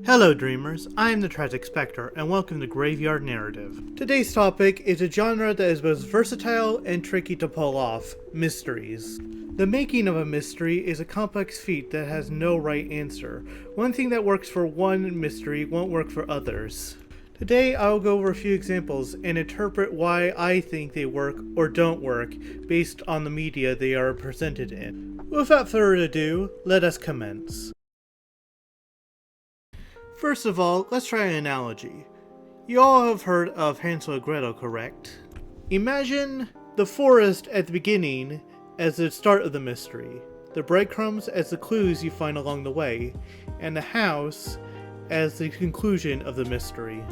Hello dreamers, I am the Tragic Spectre, and welcome to Graveyard Narrative. Today's topic is a genre that is both versatile and tricky to pull off, mysteries. The making of a mystery is a complex feat that has no right answer. One thing that works for one mystery won't work for others. Today I will go over a few examples and interpret why I think they work or don't work based on the media they are presented in. Without further ado, let us commence. First of all, let's try an analogy. You all have heard of Hansel and Gretel, correct? Imagine the forest at the beginning as the start of the mystery, the breadcrumbs as the clues you find along the way, and the house as the conclusion of the mystery.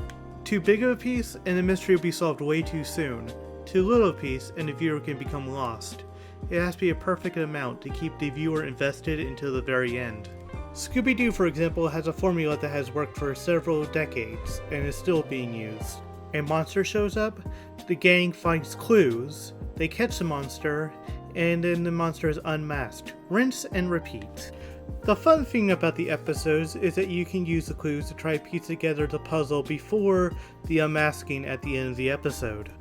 Too big of a piece and the mystery will be solved way too soon. Too little a piece and the viewer can become lost. It has to be a perfect amount to keep the viewer invested until the very end. Scooby-Doo, for example, has a formula that has worked for several decades and is still being used. A monster shows up, the gang finds clues, they catch the monster, and then the monster is unmasked. Rinse and repeat. The fun thing about the episodes is that you can use the clues to try to piece together the puzzle before the unmasking at the end of the episode.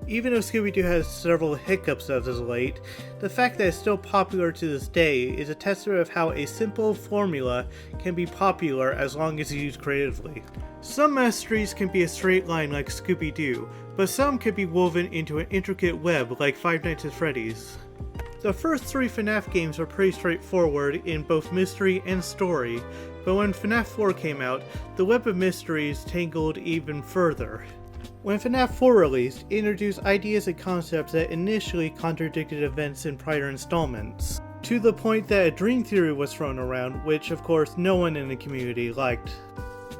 Even though Scooby-Doo has several hiccups as of late, the fact that it's still popular to this day is a testament of how a simple formula can be popular as long as it's used creatively. Some mysteries can be a straight line like Scooby-Doo, but some can be woven into an intricate web like Five Nights at Freddy's. The first three FNAF games are pretty straightforward in both mystery and story, but when FNAF 4 came out, the web of mysteries tangled even further. When FNAF 4 released, it introduced ideas and concepts that initially contradicted events in prior installments, to the point that a dream theory was thrown around, which of course no one in the community liked.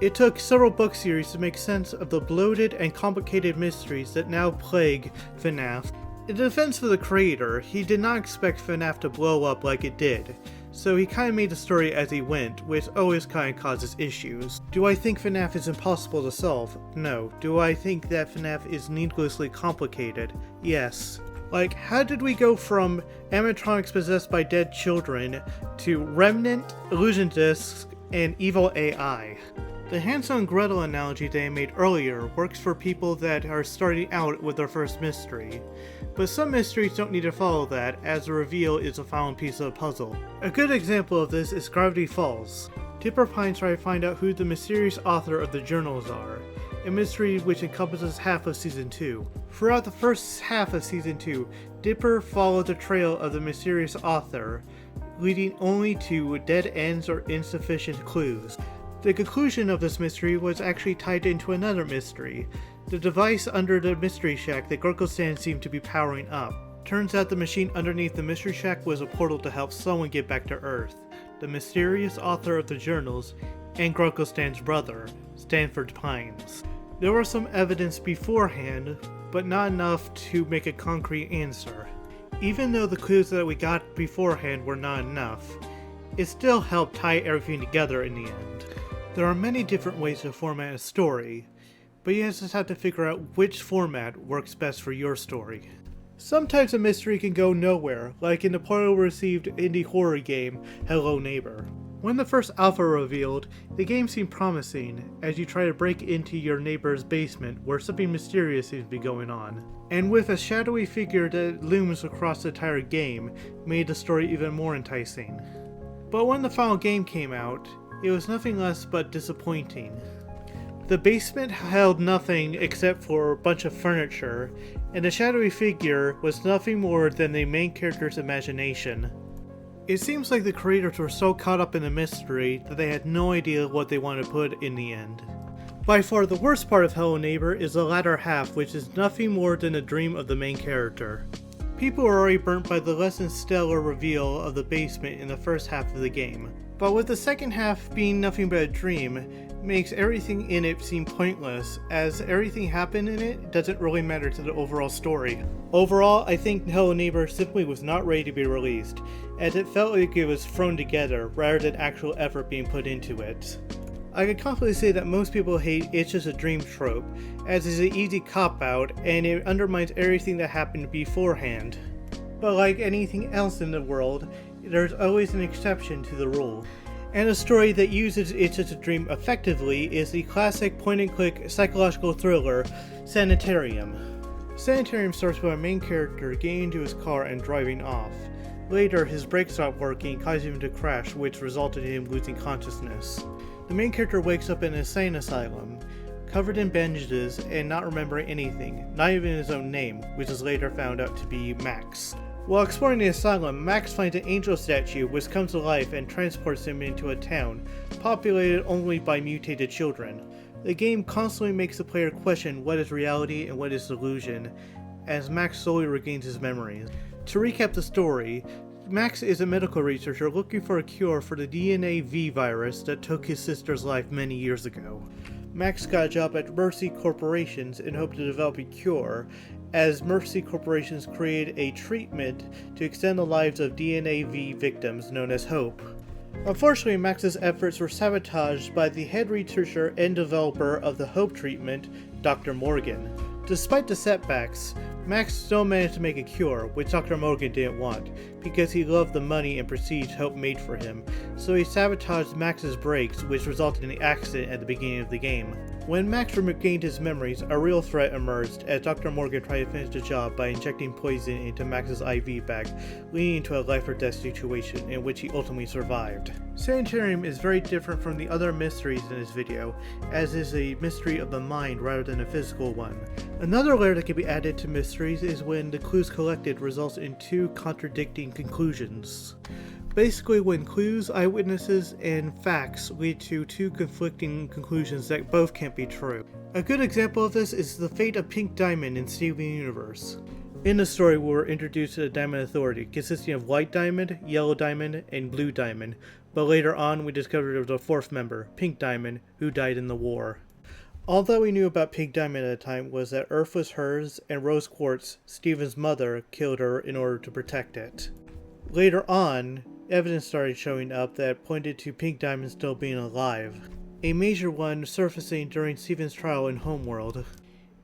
It took several book series to make sense of the bloated and complicated mysteries that now plague FNAF. In defense of the creator, he did not expect FNAF to blow up like it did, so he kinda made the story as he went, which always kinda causes issues. Do I think FNAF is impossible to solve? No. Do I think that FNAF is needlessly complicated? Yes. Like, how did we go from animatronics possessed by dead children to Remnant, illusion discs, and evil AI? The Hansel and Gretel analogy that I made earlier works for people that are starting out with their first mystery, but some mysteries don't need to follow that, as the reveal is the final piece of the puzzle. A good example of this is Gravity Falls. Dipper Pines try to find out who the mysterious author of the journals are, a mystery which encompasses half of Season 2. Throughout the first half of Season 2, Dipper followed the trail of the mysterious author, leading only to dead ends or insufficient clues. The conclusion of this mystery was actually tied into another mystery, the device under the Mystery Shack that Gluschenko seemed to be powering up. Turns out the machine underneath the Mystery Shack was a portal to help someone get back to Earth, the mysterious author of the journals, and Gluschenko's brother, Stanford Pines. There was some evidence beforehand, but not enough to make a concrete answer. Even though the clues that we got beforehand were not enough, it still helped tie everything together in the end. There are many different ways to format a story, but you just have to figure out which format works best for your story. Sometimes a mystery can go nowhere, like in the poorly received indie horror game Hello Neighbor. When the first alpha revealed, the game seemed promising as you try to break into your neighbor's basement where something mysterious seems to be going on. And with a shadowy figure that looms across the entire game, made the story even more enticing. But when the final game came out, it was nothing less but disappointing. The basement held nothing except for a bunch of furniture, and the shadowy figure was nothing more than the main character's imagination. It seems like the creators were so caught up in the mystery that they had no idea what they wanted to put in the end. By far the worst part of Hello Neighbor is the latter half, which is nothing more than a dream of the main character. People are already burnt by the less than stellar reveal of the basement in the first half of the game. But with the second half being nothing but a dream, makes everything in it seem pointless, as everything happened in it doesn't really matter to the overall story. Overall, I think Hello Neighbor simply was not ready to be released, as it felt like it was thrown together rather than actual effort being put into it. I can confidently say that most people hate It's Just a Dream trope, as it's an easy cop-out and it undermines everything that happened beforehand. But like anything else in the world, there's always an exception to the rule. And a story that uses It's Just a Dream effectively is the classic point-and-click psychological thriller, Sanitarium. Sanitarium starts with our main character getting into his car and driving off. Later, his brakes stop working, causing him to crash, which resulted in him losing consciousness. The main character wakes up in an insane asylum, covered in bandages and not remembering anything, not even his own name, which is later found out to be Max. While exploring the asylum, Max finds an angel statue which comes to life and transports him into a town, populated only by mutated children. The game constantly makes the player question what is reality and what is delusion, as Max slowly regains his memories. To recap the story, Max is a medical researcher looking for a cure for the DNA V virus that took his sister's life many years ago. Max got a job at Mercy Corporations and hoped to develop a cure, as Mercy Corporations created a treatment to extend the lives of DNA V victims known as Hope. Unfortunately, Max's efforts were sabotaged by the head researcher and developer of the Hope treatment, Dr. Morgan. Despite the setbacks, Max still managed to make a cure, which Dr. Morgan didn't want, because he loved the money and prestige Hope made for him, so he sabotaged Max's brakes, which resulted in the accident at the beginning of the game. When Max regained his memories, a real threat emerged as Dr. Morgan tried to finish the job by injecting poison into Max's IV bag, leading to a life or death situation in which he ultimately survived. Sanitarium is very different from the other mysteries in this video, as it is a mystery of the mind rather than a physical one. Another layer that can be added to mysteries is when the clues collected results in two contradicting conclusions. Basically, when clues, eyewitnesses, and facts lead to two conflicting conclusions that both can't be true. A good example of this is the fate of Pink Diamond in Steven Universe. In the story, we were introduced to the Diamond Authority, consisting of White Diamond, Yellow Diamond, and Blue Diamond, but later on we discovered there was a fourth member, Pink Diamond, who died in the war. All that we knew about Pink Diamond at the time was that Earth was hers, and Rose Quartz, Steven's mother, killed her in order to protect it. Later on, evidence started showing up that pointed to Pink Diamond still being alive, a major one surfacing during Steven's trial in Homeworld.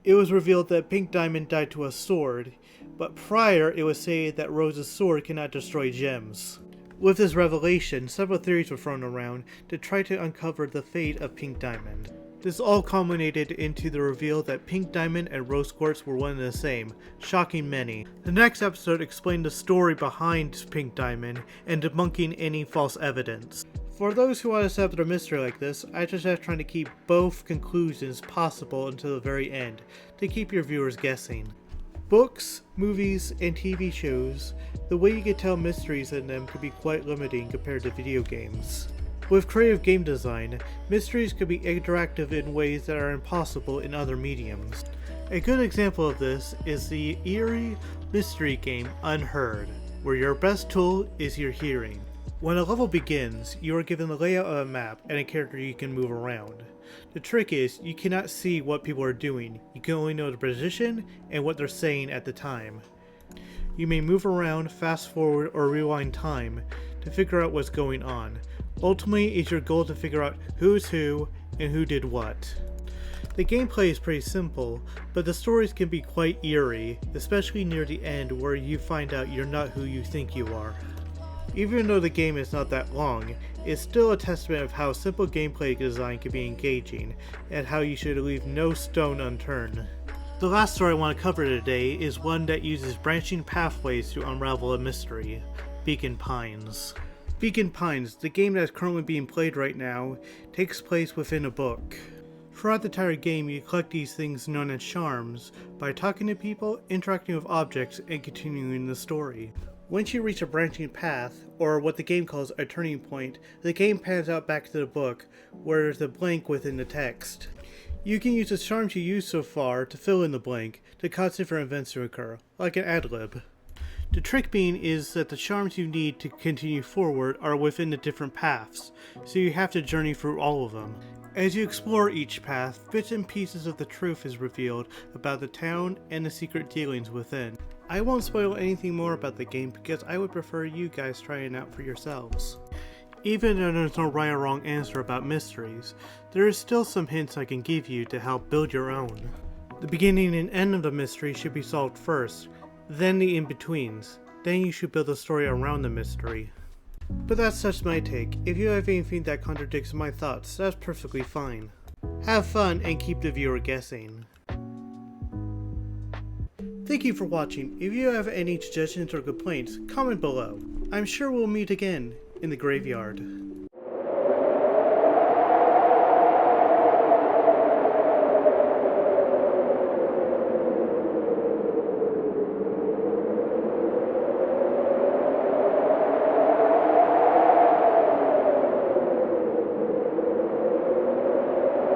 It was revealed that Pink Diamond died to a sword, but prior it was said that Rose's sword cannot destroy gems. With this revelation, several theories were thrown around to try to uncover the fate of Pink Diamond. This all culminated into the reveal that Pink Diamond and Rose Quartz were one and the same, shocking many. The next episode explained the story behind Pink Diamond and debunking any false evidence. For those who want to set up their mystery like this, I suggest trying to keep both conclusions possible until the very end, to keep your viewers guessing. Books, movies, and TV shows, the way you can tell mysteries in them could be quite limiting compared to video games. With creative game design, mysteries can be interactive in ways that are impossible in other mediums. A good example of this is the eerie mystery game Unheard, where your best tool is your hearing. When a level begins, you are given the layout of a map and a character you can move around. The trick is, you cannot see what people are doing, you can only know the position and what they're saying at the time. You may move around, fast forward, or rewind time to figure out what's going on. Ultimately, it's your goal to figure out who's who and who did what. The gameplay is pretty simple, but the stories can be quite eerie, especially near the end where you find out you're not who you think you are. Even though the game is not that long, it's still a testament of how simple gameplay design can be engaging, and how you should leave no stone unturned. The last story I want to cover today is one that uses branching pathways to unravel a mystery, Beacon Pines. Beacon Pines, the game that is currently being played right now, takes place within a book. Throughout the entire game, you collect these things known as charms by talking to people, interacting with objects, and continuing the story. Once you reach a branching path, or what the game calls a turning point, the game pans out back to the book, where there's a blank within the text. You can use the charms you used so far to fill in the blank, to cause different events to occur, like an ad-lib. The trick being is that the charms you need to continue forward are within the different paths, so you have to journey through all of them. As you explore each path, bits and pieces of the truth is revealed about the town and the secret dealings within. I won't spoil anything more about the game because I would prefer you guys trying it out for yourselves. Even though there's no right or wrong answer about mysteries, there is still some hints I can give you to help build your own. The beginning and end of the mystery should be solved first, then the in-betweens, then you should build a story around the mystery. But that's just my take. If you have anything that contradicts my thoughts, that's perfectly fine. Have fun and keep the viewer guessing. Thank you for watching. If you have any suggestions or complaints, comment below. I'm sure we'll meet again in the graveyard.